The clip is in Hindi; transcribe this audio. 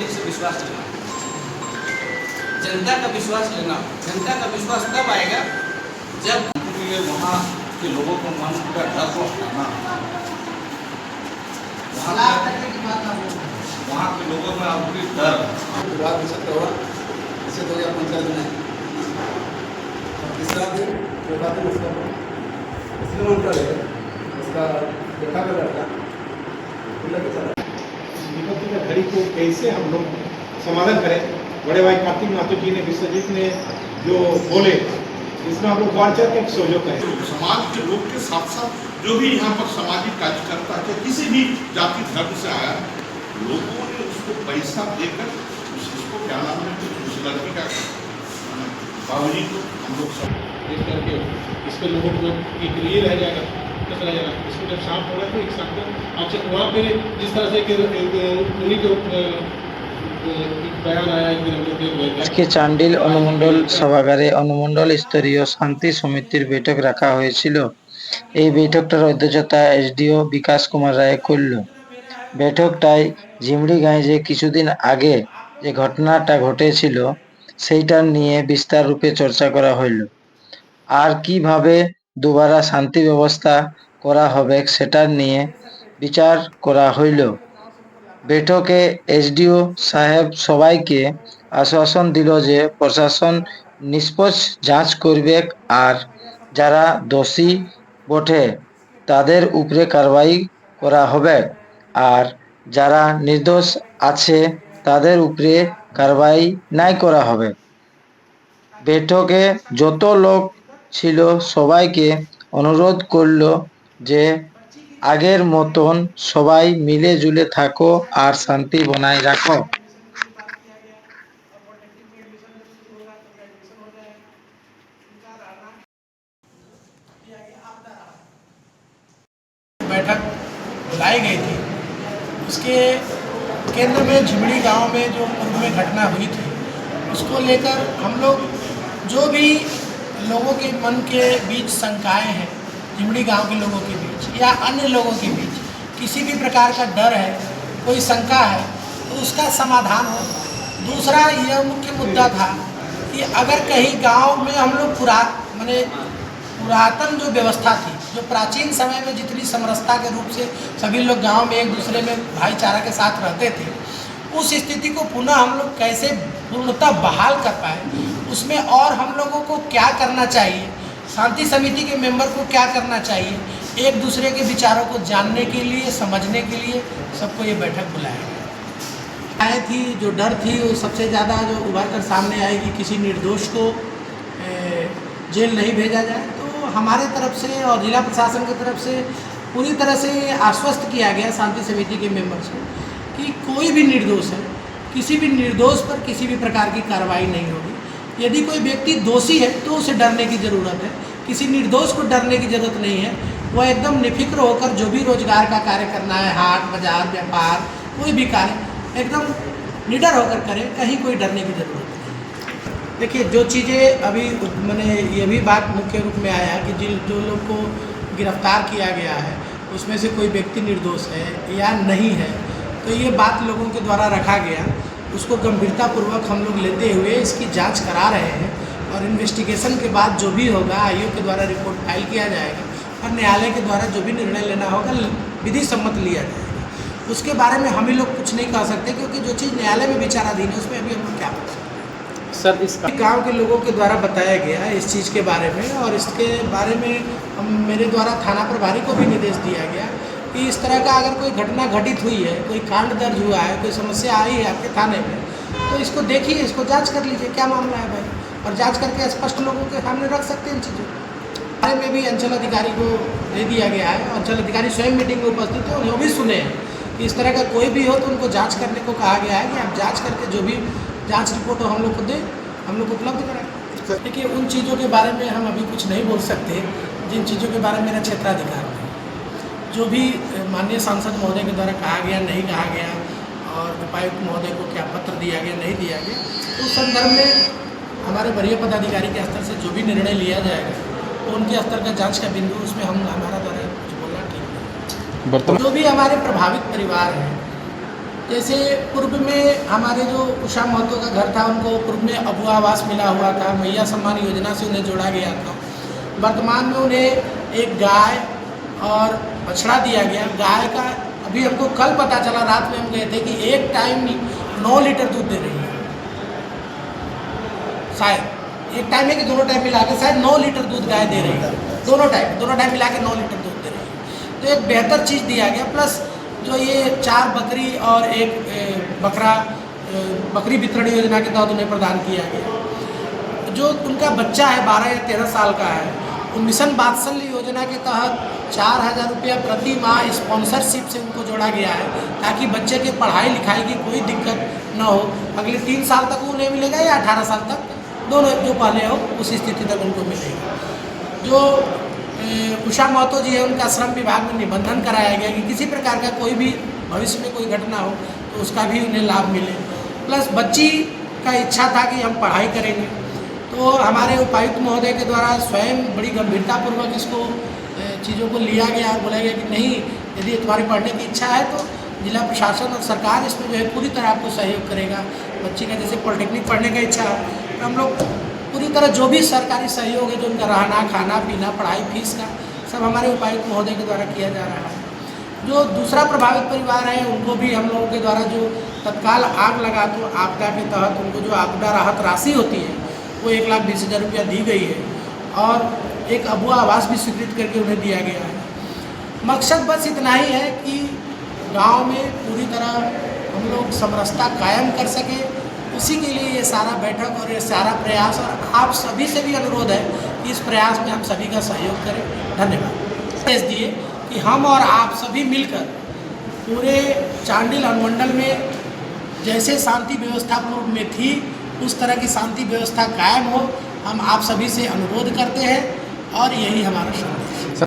पार्टी से विश्वास लेना, जनता का विश्वास लेना। जनता का विश्वास तब आएगा जब वहाँ के लोगों को मन का डर को हटाना, वहाँ के लोगों में आपकी डर विवाद हो सकता हुआ इसे 2015 में तीसरा दिन चौथा दिन उसका इसलिए मंत्र है उसका देखा कर रहा था विपत्ति का घड़ी को कैसे हम लोग समाधान करें। बड़े भाई कार्तिक महतो जी ने विश्वजीत ने जो बोले इसमें हम लोग वार्चर के सहयोग करें। समाज के लोग के साथ साथ जो भी यहाँ पर सामाजिक कार्यकर्ता है किसी भी जाति धर्म से आया लोगों ने उसको पैसा देकर उसको क्या नाम है उस लड़की का बाबूजी को हम लोग सब इस करके इस पर लोगों को एक लिए रह जाएगा तो चला जाएगा। इसको जब शाम होगा तो एक साथ आपसे वहाँ पे जिस तरह से उन्हीं के बयान आया আজকে চান্ডিল অনুমণ্ডল সভাগারে অনুমণ্ডল স্তরীয় শান্তি সমিতির বৈঠক রাখা হয়েছিল। এই বৈঠকটার অধ্যক্ষতা এসডিও বিকাশ কুমার রায় করল। বৈঠকটায় ঝিমড়ি গাঁয়ে যে কিছুদিন আগে যে ঘটনাটা ঘটেছিল সেইটা নিয়ে বিস্তার রূপে চর্চা করা হইল, আর কিভাবে দুবারা শান্তি ব্যবস্থা করা হবে সেটা নিয়ে বিচার করা হইল। বৈঠকে এসডিও সাহেব সবাইকে আশ্বাসন দিল যে প্রশাসন নিষ্পক্ষ যাচ করবে আর যারা দোষী বটে তাদের উপরে কারবাই করা হবে আর যারা নির্দোষ আছে তাদের উপরে কারবাই নাই করা হবে। বৈঠকে যত লোক ছিল সবাইকে অনুরোধ করল যে আগের মতন সবাই মিলে জুলে থাকো আর শান্তি বজায় রাখো। बैठक बुलाई गई थी उसके केंद्र में झिमड़ी गांव में जो पूर्व में घटना हुई थी उसको लेकर हम लोग जो भी लोगों के मन के बीच शंकाएं हैं झिमड़ी गांव के लोगों के बीच या अन्य लोगों के बीच किसी भी प्रकार का डर है कोई शंका है तो उसका समाधान हो। दूसरा यह मुख्य मुद्दा था कि अगर कहीं गांव में हम लोग पुरातन जो व्यवस्था थी जो प्राचीन समय में जितनी समरसता के रूप से सभी लोग गांव में एक दूसरे में भाईचारा के साथ रहते थे उस स्थिति को पुनः हम लोग कैसे पूर्णतः बहाल कर पाए, उसमें और हम लोगों को क्या करना चाहिए, शांति समिति के मेंबर को क्या करना चाहिए, एक दूसरे के विचारों को जानने के लिए समझने के लिए सबको ये बैठक बुलाया गया। आए थी जो डर थी वो सबसे ज़्यादा जो उभर कर सामने आएगी किसी निर्दोष को जेल नहीं भेजा जाए, तो हमारे तरफ से और जिला प्रशासन की तरफ से पूरी तरह से आश्वस्त किया गया शांति समिति के मेंबर्स को कि कोई भी निर्दोष है किसी भी निर्दोष पर किसी भी प्रकार की कार्रवाई नहीं होगी। यदि कोई व्यक्ति दोषी है तो उसे डरने की ज़रूरत है, किसी निर्दोष को डरने की ज़रूरत नहीं है। वह एकदम निफिक्र होकर जो भी रोजगार का कार्य करना है, हाट बाजार व्यापार कोई भी कार्य एकदम निडर होकर करे, कहीं कोई डरने की ज़रूरत नहीं। देखिए जो चीज़ें अभी मैंने ये भी बात मुख्य रूप में आया कि जो लोग को गिरफ्तार किया गया है उसमें से कोई व्यक्ति निर्दोष है या नहीं है, तो ये बात लोगों के द्वारा रखा गया, उसको गंभीरतापूर्वक हम लोग लेते हुए इसकी जांच करा रहे हैं और इन्वेस्टिगेशन के बाद जो भी होगा आयोग के द्वारा रिपोर्ट फाइल किया जाएगा और न्यायालय के द्वारा जो भी निर्णय लेना होगा विधि सम्मत लिया जाएगा। उसके बारे में हम ही लोग कुछ नहीं कह सकते क्योंकि जो चीज़ न्यायालय में विचाराधीन है उसमें अभी हम लोग क्या कर सकते। सर इस गांव के लोगों के द्वारा बताया गया है इस चीज़ के बारे में और इसके बारे में मेरे द्वारा थाना प्रभारी को भी निर्देश दिया गया कि इस तरह का अगर कोई घटना घटित हुई है, कोई कांड दर्ज हुआ है, कोई समस्या आई है आपके थाने में, तो इसको देखिए, इसको जांच कर लीजिए क्या मामला है भाई, और जांच करके स्पष्ट लोगों के सामने रख सकते हैं इन चीज़ों बारे में भी अंचल अधिकारी को दे दिया गया है। अंचल अधिकारी स्वयं मीटिंग में उपस्थित थे, उन्हें भी सुने हैं कि इस तरह का कोई भी हो तो उनको जाँच करने को कहा गया है कि आप जाँच करके जो भी जाँच रिपोर्ट हम लोग को दें, हम लोग उपलब्ध कराएं। देखिए उन चीज़ों के बारे में हम अभी कुछ नहीं बोल सकते जिन चीज़ों के बारे में मेरा क्षेत्राधिकार है। जो भी माननीय सांसद महोदय के द्वारा कहा गया नहीं कहा गया और उपायुक्त महोदय को क्या पत्र दिया गया नहीं दिया गया, तो उस संदर्भ में हमारे वरीय पदाधिकारी के स्तर से जो भी निर्णय लिया जाएगा तो उनके स्तर का जांच का बिंदु उसमें हमारा द्वारा कुछ बोलना ठीक नहीं। जो भी हमारे प्रभावित परिवार हैं जैसे पूर्व में हमारे जो उषा महतो का घर था, उनको पूर्व में अबुआ आवास मिला हुआ था, मैया सम्मान योजना से उन्हें जोड़ा गया था। वर्तमान में उन्हें एक गाय और बछड़ा दिया गया। गाय का अभी हमको कल पता चला, रात में हम गए थे कि एक टाइम 9 लीटर दूध दे रही है। शायद एक टाइम है कि दोनों टाइम मिला के शायद 9 लीटर दूध गाय दे रही है। दोनों टाइम मिला के 9 लीटर दूध दे रही है। तो एक बेहतर चीज़ दिया गया। प्लस जो ये 4 बकरी और एक बकरा बकरी वितरण योजना के तहत उन्हें प्रदान किया गया। जो उनका बच्चा है 12 या 13 साल का है, वो मिशन वात्सल्य योजना के तहत 4000 रुपया प्रति माह स्पॉन्सरशिप से उनको जोड़ा गया है, ताकि बच्चे के पढ़ाई लिखाई की कोई दिक्कत न हो। अगले 3 साल तक उन्हें मिलेगा या 18 साल तक, दोनों जो पहले हो उस स्थिति तक उनको मिलेगा। जो उषा महतो जी है, उनका श्रम विभाग में निबंधन कराया गया कि किसी प्रकार का कोई भी भविष्य में कोई घटना हो तो उसका भी उन्हें लाभ मिले। प्लस बच्ची का इच्छा था कि हम पढ़ाई करेंगे, तो हमारे उपायुक्त महोदय के द्वारा स्वयं बड़ी गंभीरतापूर्वक इसको चीज़ों को लिया गया और बोला गया कि नहीं, यदि तुम्हारी पढ़ने की इच्छा है तो जिला प्रशासन और सरकार इसमें जो है पूरी तरह आपको सहयोग करेगा। बच्ची का जैसे पॉलिटेक्निक पढ़ने का इच्छा है तो हम लोग पूरी तरह जो भी सरकारी सहयोग है, जो उनका रहना खाना पीना पढ़ाई फीस का सब हमारे उपायुक्त महोदय के द्वारा किया जा रहा है। जो दूसरा प्रभावित परिवार है उनको भी हम लोगों के द्वारा जो तत्काल आग लगा तो आपदा के तहत उनको जो आपदा राहत राशि होती है वो 1,20,000 रुपया दी गई है और एक अबुआ आवास भी स्वीकृत करके उन्हें दिया गया है। मकसद बस इतना ही है कि गांव में पूरी तरह हम लोग समरसता कायम कर सके, उसी के लिए ये सारा बैठक और ये सारा प्रयास, और आप सभी से भी अनुरोध है कि इस प्रयास में हम सभी का सहयोग करें। धन्यवाद। संदेश दिए कि हम और आप सभी मिलकर पूरे चांडिल अनुमंडल में जैसे शांति व्यवस्था पूर्व में थी उस तरह की शांति व्यवस्था कायम हो, हम आप सभी से अनुरोध करते हैं और यही हमारा संदेश है।